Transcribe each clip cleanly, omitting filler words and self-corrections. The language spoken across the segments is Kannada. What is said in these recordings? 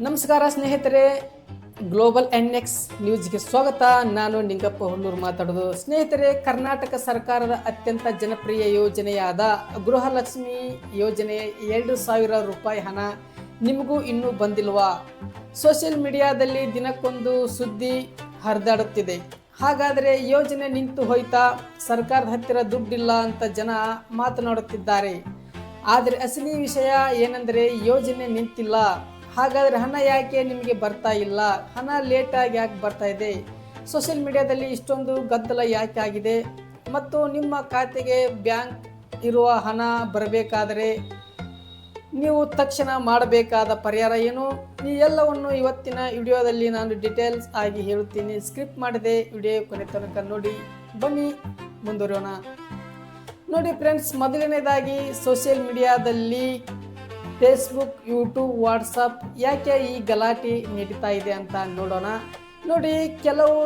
ನಮಸ್ಕಾರ ಸ್ನೇಹಿತರೆ, ಗ್ಲೋಬಲ್ ಎನ್ಎಕ್ಸ್ ನ್ಯೂಸ್ಗೆ ಸ್ವಾಗತ. ನಾನು ನಿಂಗಪ್ಪ ಹುಲ್ಲೂರು ಮಾತಾಡೋದು. ಸ್ನೇಹಿತರೆ, ಕರ್ನಾಟಕ ಸರ್ಕಾರದ ಅತ್ಯಂತ ಜನಪ್ರಿಯ ಯೋಜನೆಯಾದ ಗೃಹಲಕ್ಷ್ಮಿ ಯೋಜನೆ 2,000 ರೂಪಾಯಿ ಹಣ ನಿಮಗೂ ಇನ್ನೂ ಬಂದಿಲ್ವಾ? ಸೋಷಿಯಲ್ ಮೀಡಿಯಾದಲ್ಲಿ ದಿನಕ್ಕೊಂದು ಸುದ್ದಿ ಹರಿದಾಡುತ್ತಿದೆ. ಹಾಗಾದರೆ ಯೋಜನೆ ನಿಂತು ಹೋಯ್ತಾ? ಸರ್ಕಾರದ ಹತ್ತಿರ ದುಡ್ಡಿಲ್ಲ ಅಂತ ಜನ ಮಾತನಾಡುತ್ತಿದ್ದಾರೆ. ಆದರೆ ಅಸಲಿ ವಿಷಯ ಏನೆಂದರೆ ಯೋಜನೆ ನಿಂತಿಲ್ಲ. ಹಾಗಾದರೆ ಹಣ ಯಾಕೆ ನಿಮಗೆ ಬರ್ತಾ ಇಲ್ಲ? ಹಣ ಲೇಟಾಗಿ ಯಾಕೆ ಬರ್ತಾ ಇದೆ? ಸೋಷಿಯಲ್ ಮೀಡಿಯಾದಲ್ಲಿ ಇಷ್ಟೊಂದು ಗದ್ದಲ ಯಾಕೆ ಆಗಿದೆ? ಮತ್ತು ನಿಮ್ಮ ಖಾತೆಗೆ ಬ್ಯಾಂಕ್ ಇರುವ ಹಣ ಬರಬೇಕಾದರೆ ನೀವು ತಕ್ಷಣ ಮಾಡಬೇಕಾದ ಪರಿಹಾರ ಏನು? ಈ ಎಲ್ಲವನ್ನು ಇವತ್ತಿನ ವಿಡಿಯೋದಲ್ಲಿ ನಾನು ಡೀಟೇಲ್ಸ್ ಆಗಿ ಹೇಳುತ್ತೀನಿ. ಸ್ಕ್ರಿಪ್ಟ್ ಮಾಡದೆ ವಿಡಿಯೋ ಕೊನೆ ತನಕ ನೋಡಿ. ಬನ್ನಿ ಮುಂದುವರೋಣ. ನೋಡಿ ಫ್ರೆಂಡ್ಸ್, ಮೊದಲನೇದಾಗಿ ಸೋಷಿಯಲ್ ಮೀಡಿಯಾದಲ್ಲಿ ಫೇಸ್ಬುಕ್, ಯೂಟ್ಯೂಬ್, ವಾಟ್ಸಪ್ ಯಾಕೆ ಈ ಗಲಾಟೆ ನಡೀತಾ ಇದೆ ಅಂತ ನೋಡೋಣ. ನೋಡಿ, ಕೆಲವು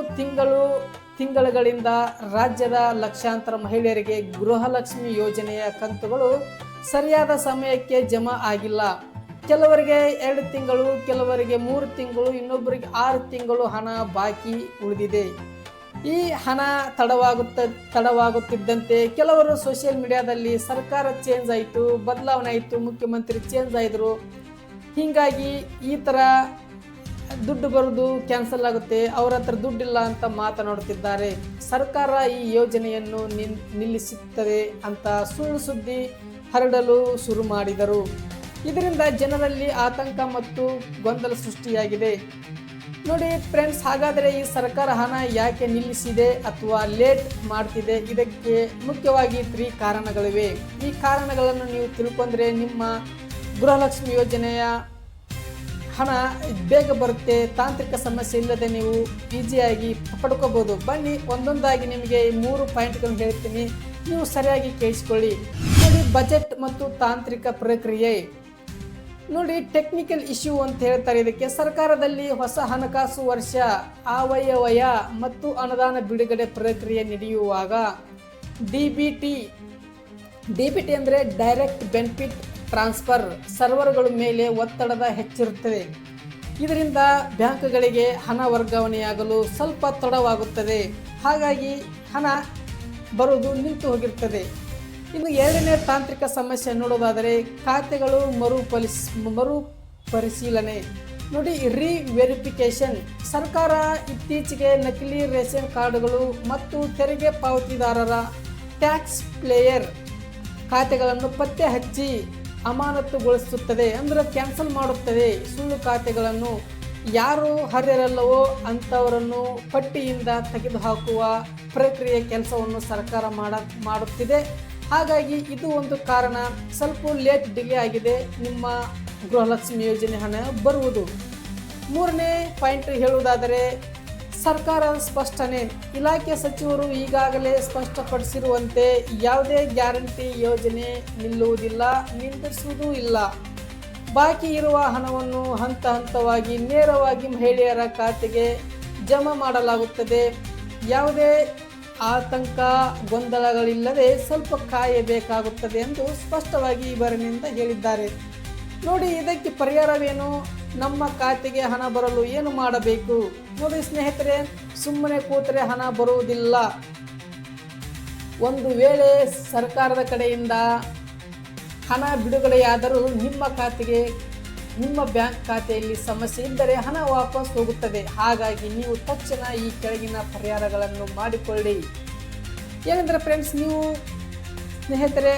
ತಿಂಗಳುಗಳಿಂದ ರಾಜ್ಯದ ಲಕ್ಷಾಂತರ ಮಹಿಳೆಯರಿಗೆ ಗೃಹಲಕ್ಷ್ಮಿ ಯೋಜನೆಯ ಕಂತುಗಳು ಸರಿಯಾದ ಸಮಯಕ್ಕೆ ಜಮಾ ಆಗಿಲ್ಲ. ಕೆಲವರಿಗೆ 2 ತಿಂಗಳು, ಕೆಲವರಿಗೆ 3 ತಿಂಗಳು, ಇನ್ನೊಬ್ಬರಿಗೆ 6 ತಿಂಗಳು ಹಣ ಬಾಕಿ ಉಳಿದಿದೆ. ಈ ಹಣ ತಡವಾಗುತ್ತಿದ್ದಂತೆ ಕೆಲವರು ಸೋಷಿಯಲ್ ಮೀಡಿಯಾದಲ್ಲಿ ಸರ್ಕಾರ ಚೇಂಜ್ ಆಯಿತು, ಬದಲಾವಣೆ ಆಯಿತು, ಮುಖ್ಯಮಂತ್ರಿ ಚೇಂಜ್ ಆಯಿದ್ರು, ಹೀಗಾಗಿ ಈ ಥರ ದುಡ್ಡು ಬರೋದು ಕ್ಯಾನ್ಸಲ್ ಆಗುತ್ತೆ, ಅವರ ಹತ್ರ ದುಡ್ಡಿಲ್ಲ ಅಂತ ಮಾತನಾಡುತ್ತಿದ್ದಾರೆ. ಸರ್ಕಾರ ಈ ಯೋಜನೆಯನ್ನು ನಿಲ್ಲಿಸುತ್ತದೆ ಅಂತ ಸುಳ್ಳು ಸುದ್ದಿ ಹರಡಲು ಶುರು ಮಾಡಿದರು. ಇದರಿಂದ ಜನರಲ್ಲಿ ಆತಂಕ ಮತ್ತು ಗೊಂದಲ ಸೃಷ್ಟಿಯಾಗಿದೆ. ನೋಡಿ ಫ್ರೆಂಡ್ಸ್, ಹಾಗಾದರೆ ಈ ಸರ್ಕಾರ ಹಣ ಯಾಕೆ ನಿಲ್ಲಿಸಿದೆ ಅಥವಾ ಲೇಟ್ ಮಾಡ್ತಿದೆ? ಇದಕ್ಕೆ ಮುಖ್ಯವಾಗಿ 3 ಕಾರಣಗಳಿವೆ. ಈ ಕಾರಣಗಳನ್ನು ನೀವು ತಿಳ್ಕೊಂಡ್ರೆ ನಿಮ್ಮ ಗೃಹಲಕ್ಷ್ಮಿ ಯೋಜನೆಯ ಹಣ ಬೇಗ ಬರುತ್ತೆ. ತಾಂತ್ರಿಕ ಸಮಸ್ಯೆ ಇಲ್ಲದೆ ನೀವು ಈಸಿಯಾಗಿ ಪಡ್ಕೋಬೋದು. ಬನ್ನಿ ಒಂದೊಂದಾಗಿ ನಿಮಗೆ 3 ಪಾಯಿಂಟ್ಗಳನ್ನು ಹೇಳ್ತೀನಿ, ನೀವು ಸರಿಯಾಗಿ ಕೇಳಿಸ್ಕೊಳ್ಳಿ. ನೋಡಿ, ಬಜೆಟ್ ಮತ್ತು ತಾಂತ್ರಿಕ ಪ್ರಕ್ರಿಯೆ. ನೋಡಿ, ಟೆಕ್ನಿಕಲ್ ಇಶ್ಯೂ ಅಂತ ಹೇಳ್ತಾರೆ ಇದಕ್ಕೆ. ಸರ್ಕಾರದಲ್ಲಿ ಹೊಸ ಹಣಕಾಸು ವರ್ಷ ಆಯವ್ಯಯ ಮತ್ತು ಅನುದಾನ ಬಿಡುಗಡೆ ಪ್ರಕ್ರಿಯೆ ನಡೆಯುವಾಗ ಡಿಬಿಟಿ ಅಂದರೆ ಡೈರೆಕ್ಟ್ ಬೆನಿಫಿಟ್ ಟ್ರಾನ್ಸ್ಫರ್ ಸರ್ವರ್ಗಳ ಮೇಲೆ ಒತ್ತಡದ ಹೆಚ್ಚಿರುತ್ತದೆ. ಇದರಿಂದ ಬ್ಯಾಂಕ್ಗಳಿಗೆ ಹಣ ವರ್ಗಾವಣೆಯಾಗಲು ಸ್ವಲ್ಪ ತಡವಾಗುತ್ತದೆ. ಹಾಗಾಗಿ ಹಣ ಬರುವುದು ನಿಂತು ಹೋಗಿರ್ತದೆ. ಇನ್ನು 2ನೇ ತಾಂತ್ರಿಕ ಸಮಸ್ಯೆ ನೋಡೋದಾದರೆ ಖಾತೆಗಳು ಮರುಪರಿಶೀಲನೆ. ನೋಡಿ, ರಿವೆರಿಫಿಕೇಶನ್. ಸರ್ಕಾರ ಇತ್ತೀಚೆಗೆ ನಕಲಿ ರೇಷನ್ ಕಾರ್ಡ್ಗಳು ಮತ್ತು ತೆರಿಗೆ ಪಾವತಿದಾರರ ಟ್ಯಾಕ್ಸ್ ಪ್ಲೇಯರ್ ಖಾತೆಗಳನ್ನು ಪತ್ತೆ ಹಚ್ಚಿ ಅಮಾನತುಗೊಳಿಸುತ್ತದೆ, ಅಂದರೆ ಕ್ಯಾನ್ಸಲ್ ಮಾಡುತ್ತದೆ. ಸುಳ್ಳು ಖಾತೆಗಳನ್ನು ಯಾರು ಅರ್ಹರಲ್ಲವೋ ಅಂಥವರನ್ನು ಪಟ್ಟಿಯಿಂದ ತೆಗೆದುಹಾಕುವ ಪ್ರಕ್ರಿಯೆ ಕೆಲಸವನ್ನು ಸರ್ಕಾರ ಮಾಡುತ್ತಿದೆ. ಹಾಗಾಗಿ ಇದು ಒಂದು ಕಾರಣ. ಸ್ವಲ್ಪ ಲೇಟ್ ಡಿಲೇ ಆಗಿದೆ ನಿಮ್ಮ ಗೃಹಲಕ್ಷ್ಮಿ ಯೋಜನೆ ಹಣ ಬರುವುದು. 3ನೇ ಪಾಯಿಂಟ್ ಹೇಳುವುದಾದರೆ ಸರ್ಕಾರ ಸ್ಪಷ್ಟನೆ. ಇಲಾಖೆ ಸಚಿವರು ಈಗಾಗಲೇ ಸ್ಪಷ್ಟಪಡಿಸಿರುವಂತೆ ಯಾವುದೇ ಗ್ಯಾರಂಟಿ ಯೋಜನೆ ನಿಲ್ಲುವುದಿಲ್ಲ, ನಿಂದಿಸುವುದೂ ಇಲ್ಲ. ಬಾಕಿ ಇರುವ ಹಣವನ್ನು ಹಂತ ಹಂತವಾಗಿ ನೇರವಾಗಿ ಮಹಿಳೆಯರ ಖಾತೆಗೆ ಜಮಾ ಮಾಡಲಾಗುತ್ತದೆ. ಯಾವುದೇ ಆತಂಕ ಗೊಂದಲಗಳಿಲ್ಲದೆ ಸ್ವಲ್ಪ ಕಾಯಬೇಕಾಗುತ್ತದೆ ಎಂದು ಸ್ಪಷ್ಟವಾಗಿ ಇವರಿನಿಂದ ಹೇಳಿದ್ದಾರೆ. ನೋಡಿ, ಇದಕ್ಕೆ ಪರಿಹಾರವೇನು? ನಮ್ಮ ಖಾತೆಗೆ ಹಣ ಬರಲು ಏನು ಮಾಡಬೇಕು? ನೋಡಿ ಸ್ನೇಹಿತರೆ, ಸುಮ್ಮನೆ ಕೂತರೆ ಹಣ ಬರುವುದಿಲ್ಲ. ಒಂದು ವೇಳೆ ಸರ್ಕಾರದ ಕಡೆಯಿಂದ ಹಣ ಬಿಡುಗಡೆಯಾದರೂ ನಿಮ್ಮ ಬ್ಯಾಂಕ್ ಖಾತೆಯಲ್ಲಿ ಸಮಸ್ಯೆ ಇದ್ದರೆ ಹಣ ವಾಪಸ್ ಹೋಗುತ್ತದೆ. ಹಾಗಾಗಿ ನೀವು ತಕ್ಷಣ ಈ ಕೆಳಗಿನ ಪರಿಹಾರಗಳನ್ನು ಮಾಡಿಕೊಳ್ಳಿ. ಏನೆಂದರೆ ಫ್ರೆಂಡ್ಸ್, ನೀವು ಸ್ನೇಹಿತರೆ,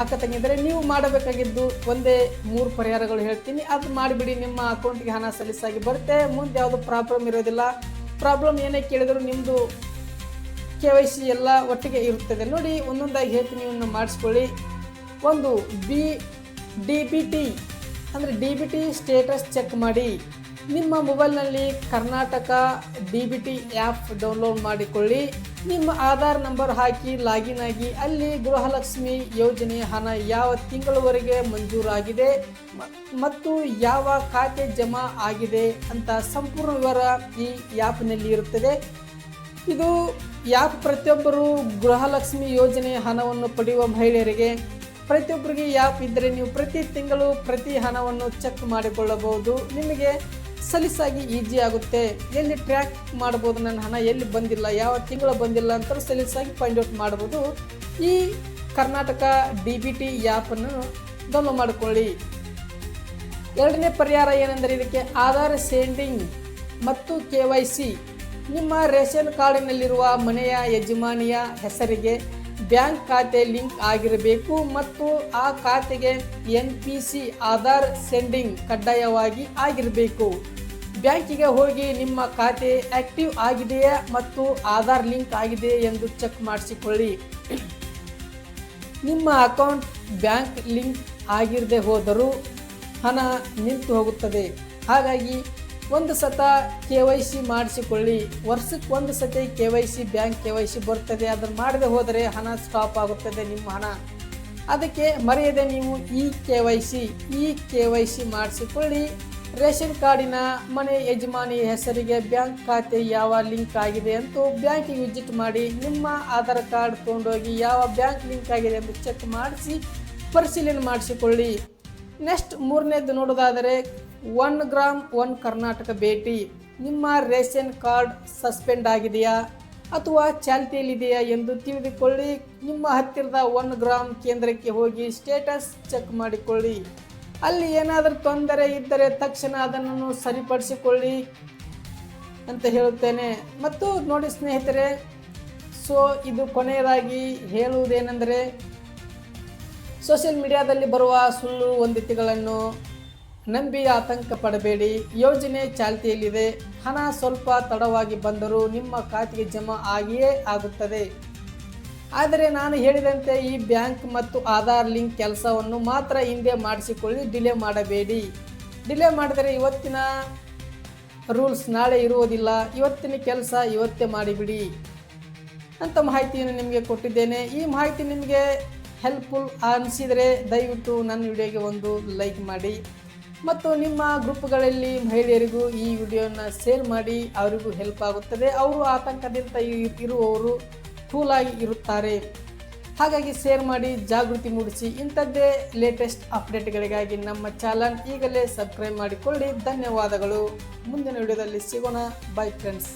ಅಕ್ಕ ತಂಗಿದರೆ ನೀವು ಮಾಡಬೇಕಾಗಿದ್ದು ಒಂದೇ 3 ಪರಿಹಾರಗಳು ಹೇಳ್ತೀನಿ. ಅದು ಮಾಡಿಬಿಡಿ. ನಿಮ್ಮ ಅಕೌಂಟ್ಗೆ ಹಣ ಸಲೀಸಾಗಿ ಬರುತ್ತೆ. ಮುಂದೆ ಯಾವುದು ಪ್ರಾಬ್ಲಮ್ ಇರೋದಿಲ್ಲ. ಪ್ರಾಬ್ಲಮ್ ಏನೇ ಕೇಳಿದರೂ ನಿಮ್ಮದು KYC ಎಲ್ಲ ಒಟ್ಟಿಗೆ ಇರುತ್ತದೆ. ನೋಡಿ, ಒಂದೊಂದಾಗಿ ಹೇಳ್ತೀನಿ, ನೀವು ಮಾಡಿಸ್ಕೊಳ್ಳಿ. ಒಂದು ಡಿಬಿಟಿ ಸ್ಟೇಟಸ್ ಚೆಕ್ ಮಾಡಿ. ನಿಮ್ಮ ಮೊಬೈಲ್ನಲ್ಲಿ ಕರ್ನಾಟಕ ಡಿಬಿಟಿ ಆ್ಯಪ್ ಡೌನ್ಲೋಡ್ ಮಾಡಿಕೊಳ್ಳಿ. ನಿಮ್ಮ ಆಧಾರ್ ನಂಬರ್ ಹಾಕಿ ಲಾಗಿನ್ ಆಗಿ ಅಲ್ಲಿ ಗೃಹಲಕ್ಷ್ಮಿ ಯೋಜನೆ ಹಣ ಯಾವ ತಿಂಗಳವರೆಗೆ ಮಂಜೂರಾಗಿದೆ ಮತ್ತು ಯಾವ ಖಾತೆ ಜಮಾ ಆಗಿದೆ ಅಂತ ಸಂಪೂರ್ಣ ವಿವರ ಈ ಆ್ಯಪ್ನಲ್ಲಿ ಇರುತ್ತದೆ. ಇದು ಆ್ಯಪ್ ಪ್ರತಿಯೊಬ್ಬರು ಗೃಹಲಕ್ಷ್ಮಿ ಯೋಜನೆ ಹಣವನ್ನು ಪಡೆಯುವ ಮಹಿಳೆಯರಿಗೆ ಪ್ರತಿಯೊಬ್ಬರಿಗೆ ಈ ಆ್ಯಪ್ ಇದ್ದರೆ ನೀವು ಪ್ರತಿ ತಿಂಗಳು ಪ್ರತಿ ಹಣವನ್ನು ಚೆಕ್ ಮಾಡಿಕೊಳ್ಳಬಹುದು. ನಿಮಗೆ ಸಲೀಸಾಗಿ ಈಜಿ ಆಗುತ್ತೆ. ಎಲ್ಲಿ ಟ್ರ್ಯಾಕ್ ಮಾಡ್ಬೋದು, ನನ್ನ ಹಣ ಎಲ್ಲಿ ಬಂದಿಲ್ಲ, ಯಾವ ತಿಂಗಳು ಬಂದಿಲ್ಲ ಅಂತ ಸಲೀಸಾಗಿ ಫೈಂಡ್ ಔಟ್ ಮಾಡ್ಬೋದು. ಈ ಕರ್ನಾಟಕ DBT ಆ್ಯಪನ್ನು ಡೌನ್ಲೋಡ್ ಮಾಡಿಕೊಳ್ಳಿ. ಎರಡನೇ ಪರಿಹಾರ ಏನೆಂದರೆ ಇದಕ್ಕೆ ಆಧಾರ್ ಸೆಂಡಿಂಗ್ ಮತ್ತು KYC. ನಿಮ್ಮ ರೇಷನ್ ಕಾರ್ಡಿನಲ್ಲಿರುವ ಮನೆಯ ಯಜಮಾನಿಯ ಹೆಸರಿಗೆ ಬ್ಯಾಂಕ್ ಖಾತೆ ಲಿಂಕ್ ಆಗಿರಬೇಕು ಮತ್ತು ಆ ಖಾತೆಗೆ NPC ಆಧಾರ್ ಸೆಂಡಿಂಗ್ ಕಡ್ಡಾಯವಾಗಿ ಆಗಿರಬೇಕು. ಬ್ಯಾಂಕಿಗೆ ಹೋಗಿ ನಿಮ್ಮ ಖಾತೆ ಆಕ್ಟಿವ್ ಆಗಿದೆಯಾ ಮತ್ತು ಆಧಾರ್ ಲಿಂಕ್ ಆಗಿದೆಯೇ ಎಂದು ಚೆಕ್ ಮಾಡಿಸಿಕೊಳ್ಳಿ. ನಿಮ್ಮ ಅಕೌಂಟ್ ಬ್ಯಾಂಕ್ ಲಿಂಕ್ ಆಗಿರದೆ ಹೋದರೂ ಹಣ ನಿಂತು ಹೋಗುತ್ತದೆ. ಹಾಗಾಗಿ ಒಂದು ಸತ KYC ಮಾಡಿಸಿಕೊಳ್ಳಿ. ವರ್ಷಕ್ಕೆ ಒಂದು ಸತಿ KYC ಬ್ಯಾಂಕ್ KYC ಬರ್ತದೆ. ಅದನ್ನು ಮಾಡದೆ ಹೋದರೆ ಹಣ ಸ್ಟಾಪ್ ಆಗುತ್ತದೆ ನಿಮ್ಮ ಹಣ. ಅದಕ್ಕೆ ಮರೆಯದೆ ನೀವು ಈ KYC ಮಾಡಿಸಿಕೊಳ್ಳಿ. ರೇಷನ್ ಕಾರ್ಡಿನ ಮನೆ ಯಜಮಾನಿ ಹೆಸರಿಗೆ ಬ್ಯಾಂಕ್ ಖಾತೆ ಯಾವ ಲಿಂಕ್ ಆಗಿದೆ ಅಂತ ಬ್ಯಾಂಕಿಗೆ ವಿಸಿಟ್ ಮಾಡಿ ನಿಮ್ಮ ಆಧಾರ್ ಕಾರ್ಡ್ ತೊಗೊಂಡೋಗಿ ಯಾವ ಬ್ಯಾಂಕ್ ಲಿಂಕ್ ಆಗಿದೆ ಎಂದು ಚೆಕ್ ಮಾಡಿಸಿ ಪರಿಶೀಲನೆ ಮಾಡಿಸಿಕೊಳ್ಳಿ. ನೆಕ್ಸ್ಟ್ ಮೂರನೇದು ನೋಡೋದಾದರೆ 1 ಗ್ರಾಮ್ 1 ಕರ್ನಾಟಕ ಭೇಟಿ. ನಿಮ್ಮ ರೇಷನ್ ಕಾರ್ಡ್ ಸಸ್ಪೆಂಡ್ ಆಗಿದೆಯಾ ಅಥವಾ ಚಾಲ್ತಿಯಲ್ಲಿದೆಯಾ ಎಂದು ತಿಳಿದುಕೊಳ್ಳಿ. ನಿಮ್ಮ ಹತ್ತಿರದ 1 ಗ್ರಾಮ್ ಕೇಂದ್ರಕ್ಕೆ ಹೋಗಿ ಸ್ಟೇಟಸ್ ಚೆಕ್ ಮಾಡಿಕೊಳ್ಳಿ. ಅಲ್ಲಿ ಏನಾದರೂ ತೊಂದರೆ ಇದ್ದರೆ ತಕ್ಷಣ ಅದನ್ನು ಸರಿಪಡಿಸಿಕೊಳ್ಳಿ ಅಂತ ಹೇಳುತ್ತೇನೆ. ಮತ್ತು ನೋಡಿ ಸ್ನೇಹಿತರೆ, ಇದು ಕೊನೆಯದಾಗಿ ಹೇಳುವುದೇನೆಂದರೆ, ಸೋಷಿಯಲ್ ಮೀಡಿಯಾದಲ್ಲಿ ಬರುವ ಸುಳ್ಳು ವದಂತಿಗಳನ್ನು ನಂಬಿ ಆತಂಕ ಪಡಬೇಡಿ. ಯೋಜನೆ ಚಾಲ್ತಿಯಲ್ಲಿದೆ. ಹಣ ಸ್ವಲ್ಪ ತಡವಾಗಿ ಬಂದರೂ ನಿಮ್ಮ ಖಾತೆಗೆ ಜಮಾ ಆಗಿಯೇ ಆಗುತ್ತದೆ. ಆದರೆ ನಾನು ಹೇಳಿದಂತೆ ಈ ಬ್ಯಾಂಕ್ ಮತ್ತು ಆಧಾರ್ ಲಿಂಕ್ ಕೆಲಸವನ್ನು ಮಾತ್ರ ಹಿಂದೆ ಮಾಡಿಸಿಕೊಳ್ಳಿ. ಡಿಲೇ ಮಾಡಬೇಡಿ. ಡಿಲೇ ಮಾಡಿದರೆ ಇವತ್ತಿನ ರೂಲ್ಸ್ ನಾಳೆ ಇರುವುದಿಲ್ಲ. ಇವತ್ತಿನ ಕೆಲಸ ಇವತ್ತೇ ಮಾಡಿಬಿಡಿ ಅಂತ ಮಾಹಿತಿಯನ್ನು ನಿಮಗೆ ಕೊಟ್ಟಿದ್ದೇನೆ. ಈ ಮಾಹಿತಿ ನಿಮಗೆ ಹೆಲ್ಪ್ಫುಲ್ ಅನಿಸಿದರೆ ದಯವಿಟ್ಟು ನನ್ನ ವಿಡಿಯೋಗೆ ಒಂದು ಲೈಕ್ ಮಾಡಿ ಮತ್ತು ನಿಮ್ಮ ಗ್ರೂಪ್ಗಳಲ್ಲಿ ಮಹಿಳೆಯರಿಗೂ ಈ ವಿಡಿಯೋನ ಶೇರ್ ಮಾಡಿ. ಅವರಿಗೂ ಹೆಲ್ಪ್ ಆಗುತ್ತದೆ. ಅವರು ಆತಂಕದಿಂದ ಇರುವವರು ಕೂಲಾಗಿ ಇರುತ್ತಾರೆ. ಹಾಗಾಗಿ ಶೇರ್ ಮಾಡಿ, ಜಾಗೃತಿ ಮೂಡಿಸಿ. ಇಂಥದ್ದೇ ಲೇಟೆಸ್ಟ್ ಅಪ್ಡೇಟ್ಗಳಿಗಾಗಿ ನಮ್ಮ ಚಾನಲ್ ಈಗಲೇ ಸಬ್ಸ್ಕ್ರೈಬ್ ಮಾಡಿಕೊಳ್ಳಿ. ಧನ್ಯವಾದಗಳು. ಮುಂದಿನ ವಿಡಿಯೋದಲ್ಲಿ ಸಿಗೋಣ. By friends.